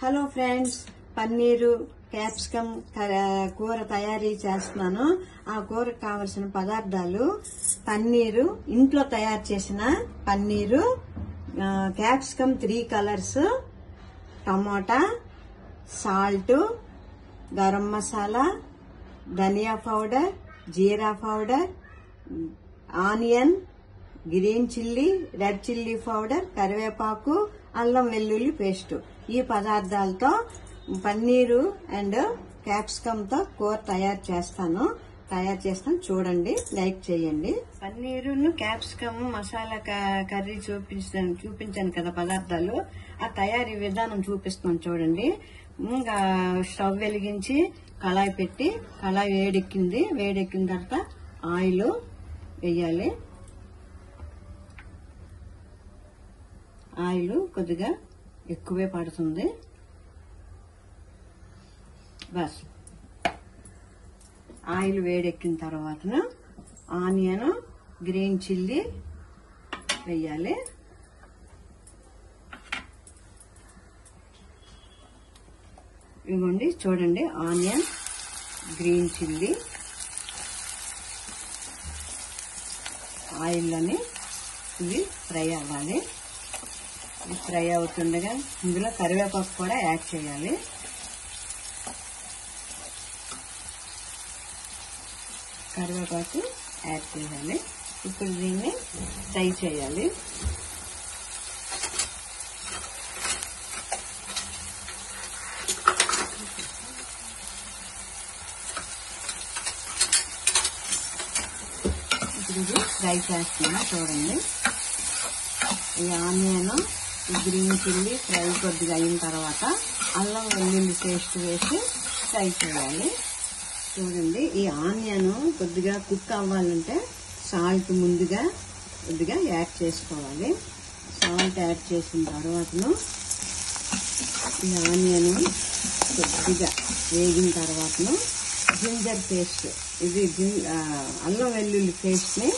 Hello friends, paneer capsicum కూర తయారీ చేస్తున్నాను. ఆ కూరకు కావలసిన పదార్థాలు: పన్నీరు, ఇంట్లో తయారు చేసిన పన్నీరు, capsicum 3 colours, tomato, salt, garam masala, ధనియా పౌడర్, జీరా powder, onion, green chilli, red chilli powder, కరివేపాకు, అల్లం వెల్లుల్లి పేస్ట్. ఈ పదార్థాలతో పన్నీరు అండ్ క్యాప్సికమ్ తో కూర తయారు చేస్తాను. చూడండి, లైక్ చేయండి. పన్నీరును క్యాప్సికమ్ మసాలా కర్రీ చూపించాను కదా పదార్థాలు. ఆ తయారీ విధానం చూపిస్తున్నాను చూడండి. ఇంకా స్టవ్ వెలిగించి కళాయి పెట్టి, కళాయి వేడెక్కిన తర్వాత ఆయిల్ వేయాలి. ఆయిల్ కొద్దిగా ఎక్కువే పడుతుంది. బస్ ఆయిల్ వేడెక్కిన తర్వాత ఆనియన్, గ్రీన్ చిల్లీ వేయాలి. ఇవ్వండి చూడండి, ఆనియన్, గ్రీన్ చిల్లీ ఆయిల్లోని ఇవి ఫ్రై అవ్వాలి. ఫ్రై అవుతుండగా ఇందులో కరివేపాకు కూడా యాడ్ చేయాలి. ఇప్పుడు దీన్ని ఫ్రై చేయాలి. ఇప్పుడు ఇది ఫ్రై చేస్తున్నా చూడండి. ఈ ఆనియన్, గ్రీన్ చిల్లీ ఫ్రై కొద్దిగా అయిన తర్వాత అల్లం వెల్లుల్లి పేస్ట్ వేసి ఫ్రై చేయాలి. చూడండి, ఈ ఆనియన్ కొద్దిగా కుక్ అవ్వాలంటే సాల్ట్ ముందుగా కొద్దిగా యాడ్ చేసుకోవాలి. సాల్ట్ యాడ్ చేసిన తర్వాతను ఈ ఆనియన్ కొద్దిగా వేగిన తర్వాతను జింజర్ పేస్ట్, ఇది అల్లం వెల్లుల్లి పేస్ట్ని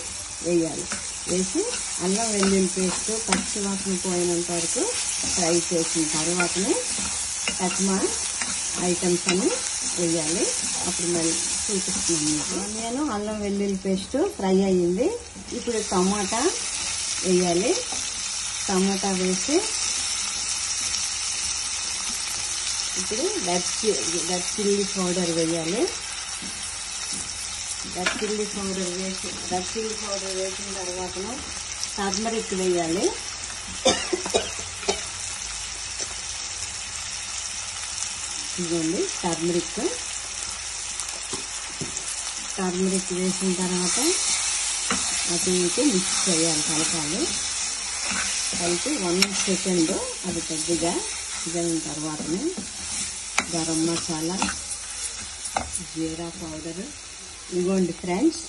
వేయాలి. వేసి అల్లం వెల్లుల్లి పేస్ట్ పచ్చివాసన పోయినంత వరకు ఫ్రై చేసిన తర్వాతనే కచ్మా ఐటమ్స్ అన్ని వేయాలి. అప్పుడు మళ్ళీ చూపిస్తున్నాను. ఆనియన్, అల్లం వెల్లుల్లి పేస్ట్ ఫ్రై అయ్యింది. ఇప్పుడు టమాటా వేయాలి. టమాటా వేసి ఇప్పుడు రెడ్ చిల్లీ పౌడర్ వేయాలి. రెడ్ చిల్లీ పౌడర్ వేసిన తర్వాత టర్మరిక్ వేయాలి. ఇదిగోండి టర్మరిక్ వేసిన తర్వాత అటు ఇటు మిక్స్ చేయాలి, కలిపి 1 సెకండ్ అది కొద్దిగా ఇదైన తర్వాతనే గరం మసాలా, జీరా పౌడర్, ఇవ్వండి ఫ్రెండ్స్,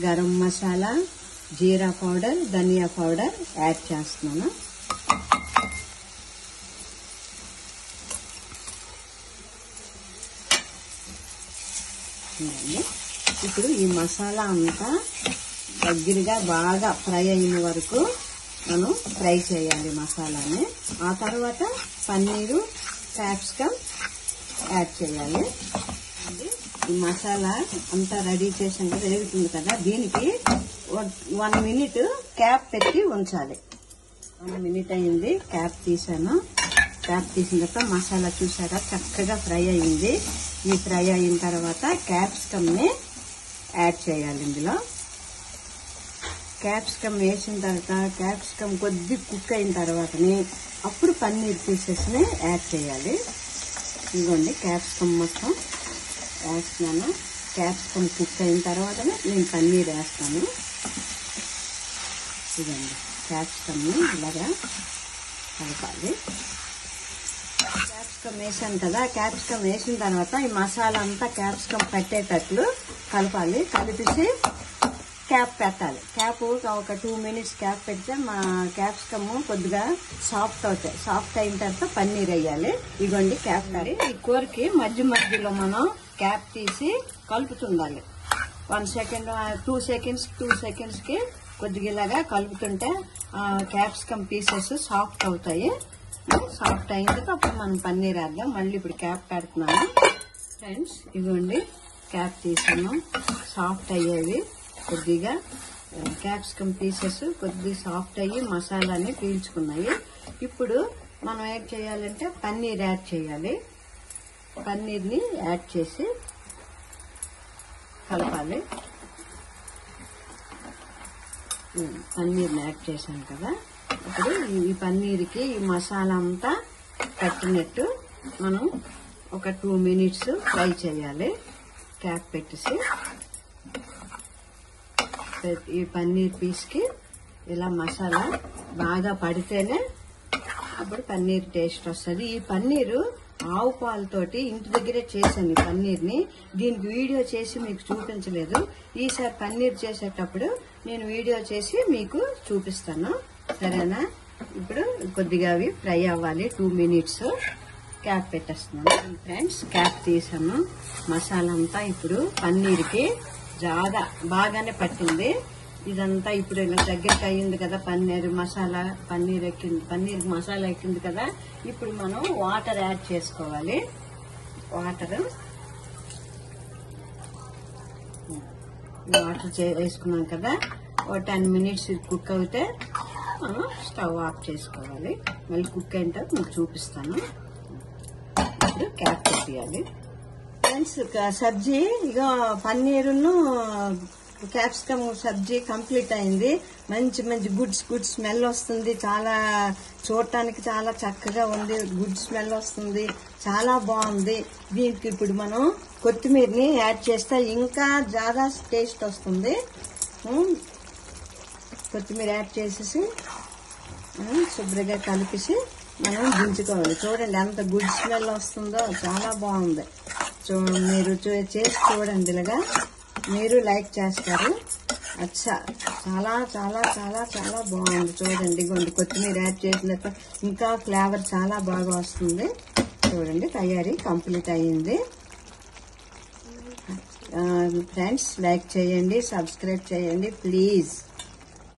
గరం మసాలా, జీరా పౌడర్, ధనియా పౌడర్ యాడ్ చేస్తున్నాను. ఇప్పుడు ఈ మసాలా అంతా దగ్గరగా బాగా ఫ్రై అయిన వరకు మనం ఫ్రై చేయాలి మసాలాని. ఆ తర్వాత పన్నీరు, క్యాప్సికమ్ యాడ్ చేయాలి. ఈ మసాలా అంతా రెడీ చేసాక వేగుతుంది కదా, దీనికి 1 మినిట్ క్యాప్ పెట్టి ఉంచాలి. 1 మినిట్ అయింది, క్యాప్ తీసాను. క్యాప్ తీసిన తర్వాత మసాలా చూసారా చక్కగా ఫ్రై అయింది. ఈ ఫ్రై అయిన తర్వాత క్యాప్సికమ్ ని యాడ్ చేయాలి. ఇందులో క్యాప్సికమ్ వేసిన తర్వాత క్యాప్సికమ్ కొద్ది కుక్ అయిన తర్వాతనే అప్పుడు పన్నీర్ పీసెస్ ని యాడ్ చేయాలి. ఇదిగోండి క్యాప్సికమ్ మొత్తం వేస్తున్నాను. క్యాప్సికమ్ కుక్ అయిన తర్వాతనే నేను పన్నీర్ వేస్తాను. ఇదండి క్యాప్సికమ్ ని ఇలాగా కలపాలి. క్యాప్సికమ్ వేసాను కదా, క్యాప్సికమ్ వేసిన తర్వాత ఈ మసాలా అంతా క్యాప్సికమ్ పట్టేటట్లు కలపాలి. కలిపేసి క్యాప్ పెట్టాలి. క్యాప్ ఒక 2 మినిట్స్ క్యాప్ పెడితే మా క్యాప్సికమ్ కొద్దిగా సాఫ్ట్ అవుతాయి. సాఫ్ట్ అయిన తర్వాత పన్నీర్ వేయాలి. ఇదిగోండి క్యాప్ కర్రీ. ఈ కూరకి మధ్యలో మనం క్యాప్ తీసి కలుపుతుండాలి. 1 సెకండ్ 2 సెకండ్స్ కి కొద్దిగా ఇలాగా కలుపుతుంటే క్యాప్సికమ్ పీసెస్ సాఫ్ట్ అవుతాయి. సాఫ్ట్ అయిన తర్వాత అప్పుడు మనం పన్నీర్ వేద్దాం. మళ్ళీ ఇప్పుడు క్యాప్ పెడుతున్నాను ఫ్రెండ్స్. ఇదిగోండి క్యాప్ తీసాను. సాఫ్ట్ అయ్యేవి కొద్దిగా క్యాప్సికమ్ పీసెస్ కొద్దిగా సాఫ్ట్ అయ్యి మసాలాని పీల్చుకున్నాయి. ఇప్పుడు మనం ఏం చేయాలంటే పన్నీర్ యాడ్ చేయాలి. పన్నీర్ని యాడ్ చేసి కలపాలి. పన్నీర్ని యాడ్ చేశాను కదా, ఇప్పుడు ఈ పన్నీర్కి ఈ మసాలా అంతా పట్టినట్టు మనం ఒక 2 minutes ఫ్రై చేయాలి. క్యాప్ పెట్టేసి ఈ పన్నీర్ పీస్కి ఇలా మసాలా బాగా పడితేనే అప్పుడు పన్నీర్ టేస్ట్ వస్తుంది. ఈ పన్నీరు ఆవు పాలతోటి ఇంటి దగ్గరే చేశాను. ఈ పన్నీర్ని దీనికి వీడియో చేసి మీకు చూపించలేదు. ఈసారి పన్నీర్ చేసేటప్పుడు నేను వీడియో చేసి మీకు చూపిస్తాను, సరేనా? ఇప్పుడు కొద్దిగా అవి ఫ్రై అవ్వాలి. 2 minutes క్యాప్ పెట్టేస్తున్నాను ఫ్రెండ్స్. క్యాప్ తీసాను. మసాలా అంతా ఇప్పుడు పన్నీర్కి బాగానే పట్టింది. ఇదంతా ఇప్పుడు ఇలా దగ్గరికి అయ్యింది కదా, పన్నీర్ మసాలా ఎక్కింది కదా. ఇప్పుడు మనం వాటర్ యాడ్ చేసుకోవాలి. వాటర్ వేసుకున్నాం కదా, ఓ 10 minutes కుక్ అవుతే మనం స్టవ్ ఆఫ్ చేసుకోవాలి. మళ్ళీ కుక్ అయిన తర్వాత మీకు చూపిస్తాను. ఇప్పుడు క్యాప్ పెట్టేయాలి ఫ్రెండ్స్. సబ్జీ ఇక పన్నీరును క్యాప్సికమ్ సబ్జీ కంప్లీట్ అయింది. మంచి మంచి గుడ్ స్మెల్ వస్తుంది. చాలా చూడటానికి చాలా చక్కగా ఉంది. గుడ్ స్మెల్ వస్తుంది. చాలా బాగుంది. దీనికి ఇప్పుడు మనం కొత్తిమీరని యాడ్ చేస్తే ఇంకా చాలా టేస్ట్ వస్తుంది. కొత్తిమీర యాడ్ చేసేసి శుభ్రంగా కలిపేసి మనం దించుకోవాలి. చూడండి ఎంత గుడ్ స్మెల్ వస్తుందో, చాలా బాగుంది. మీరు చేసి చూడండి. ఇలాగా మీరు లైక్ చేస్తారు. అచ్చా చాలా చాలా చాలా చాలా బాగుంది. చూడండి కొత్తిమీర యాడ్ చేసిన తర్వాత ఇంకా ఫ్లేవర్ చాలా బాగా వస్తుంది. చూడండి తయారీ కంప్లీట్ అయ్యింది. ఫ్రెండ్స్ లైక్ చేయండి, సబ్స్క్రైబ్ చేయండి ప్లీజ్.